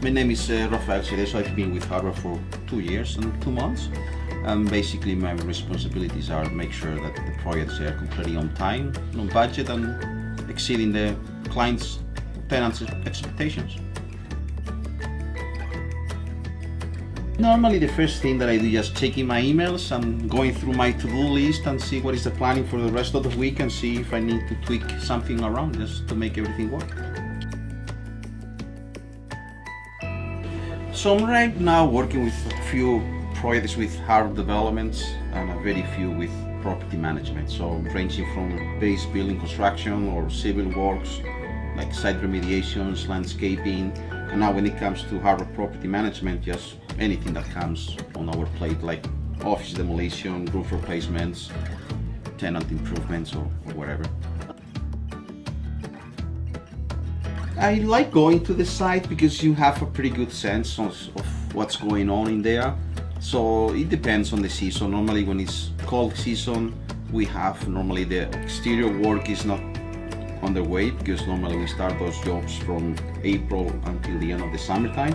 My name is Rafael Cerezo. I've been with Harbor for 2 years and 2 months. Basically, my responsibilities are to make sure that the projects are completely on time, on budget, and exceeding the client's, tenants' expectations. Normally, the first thing that I do is just checking my emails and going through my to-do list and see what is the planning for the rest of the week and see if I need to tweak something around just to make everything work. So I'm right now working with a few projects with hard developments and a very few with property management. So ranging from base building construction or civil works, like site remediations, landscaping, and now when it comes to harbor property management, just anything that comes on our plate, like office demolition, roof replacements, tenant improvements, or whatever. I like going to the site because you have a pretty good sense of what's going on in there. So it depends on the season. Normally when it's cold season, we have normally the exterior work is not underway because normally we start those jobs from April until the end of the summertime.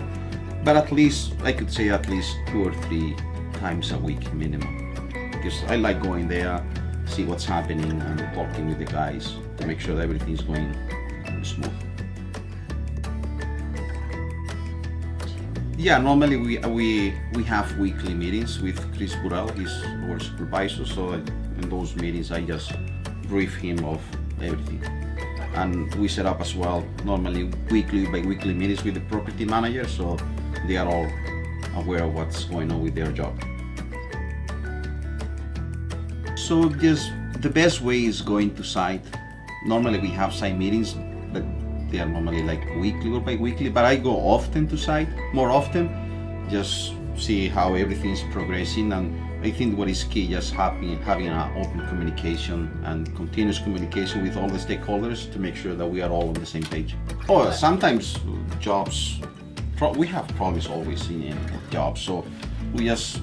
But at least, I could say at least 2 or 3 times a week minimum. Because I like going there, see what's happening and talking with the guys to make sure that everything's going smooth. Yeah, normally we have weekly meetings with Chris Burrell, he's our supervisor, so in those meetings I just brief him of everything. And we set up as well normally weekly by weekly meetings with the property manager, so they are all aware of what's going on with their job. So just the best way is going to site. Normally we have site meetings, but they are normally like weekly or bi-weekly, but I go often to site, more often, just see how everything's progressing. And I think what is key is having an open communication and continuous communication with all the stakeholders to make sure that we are all on the same page. Oh, sometimes jobs, we have problems always in jobs, so we just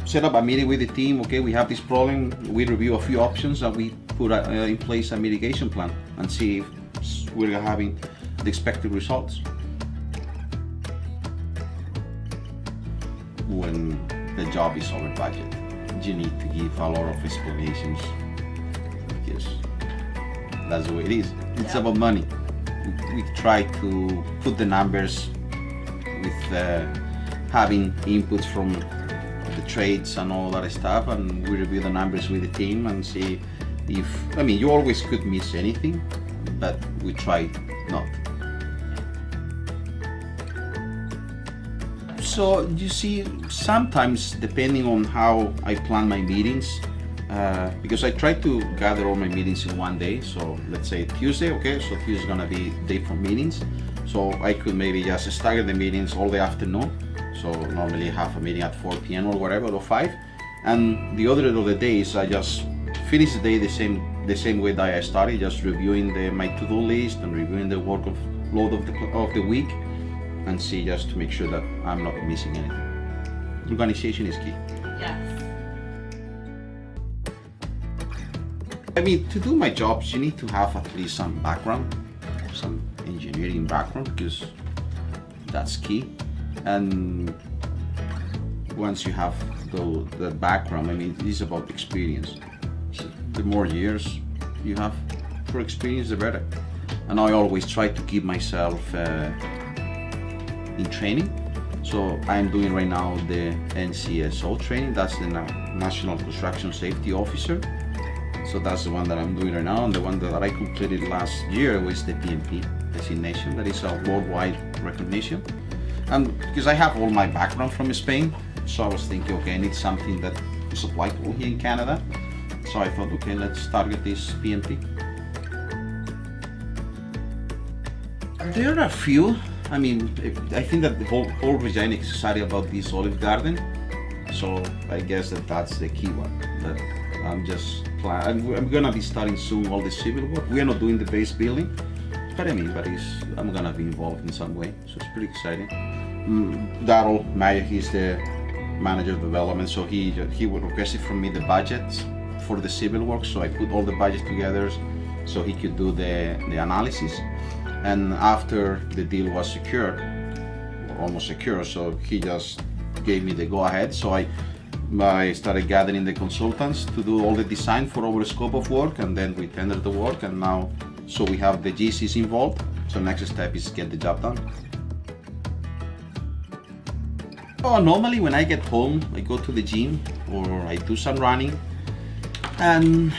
set up a meeting with the team. Okay, we have this problem, we review a few options and we put in place a mitigation plan and see if we're having the expected results. When the job is over budget, you need to give a lot of explanations because that's the way it is. It's about money. We try to put the numbers with having inputs from the trades and all that stuff, and we review the numbers with the team and see if, I mean, you always could miss anything, but we try not. So you see, sometimes depending on how I plan my meetings, because I try to gather all my meetings in one day. So let's say Tuesday, okay, so Tuesday is gonna be day for meetings. So I could maybe just stagger the meetings all the afternoon. So normally have a meeting at 4 p.m. or whatever, or 5. And the other of the days, I just finish the day the same way that I started, just reviewing my to-do list and reviewing the load of the week, and see just to make sure that I'm not missing anything. Organization is key. Yes. I mean, to do my jobs, you need to have at least some background, some engineering background, because that's key. And once you have the background, I mean, it's about experience. So the more years you have for experience, the better. And I always try to keep myself in training. So I'm doing right now the NCSO training, that's the National Construction Safety Officer. So that's the one that I'm doing right now, and the one that I completed last year was the PMP designation, that is a worldwide recognition. And because I have all my background from Spain, so I was thinking, okay, I need something that is applicable here in Canada. So I thought, okay, let's target this PMP. There are a few. I mean, I think that the whole Regina is excited about this olive garden. So I guess that's the key one. That I'm gonna be starting soon all the civil work. We are not doing the base building, but I'm gonna be involved in some way. So it's pretty exciting. Daryl Meyer, he's the manager of development, so he requested from me the budgets for the civil work. So I put all the budgets together so he could do the analysis. And after the deal was secured, almost secure. So he just gave me the go ahead. So I started gathering the consultants to do all the design for our scope of work, and then we tendered the work, and now so we have the GCs involved. So next step is get the job done. Oh, normally when I get home, I go to the gym or I do some running, and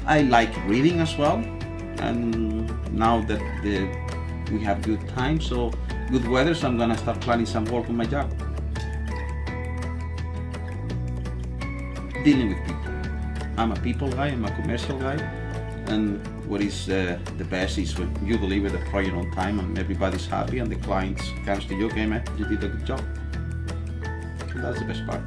I like reading as well. And now that we have good time, so good weather, so I'm gonna start planning some work on my job. Dealing with people. I'm a people guy, I'm a commercial guy, and what is the best is when you deliver the project on time and everybody's happy and the client comes to you, okay man, you did a good job. That's the best part.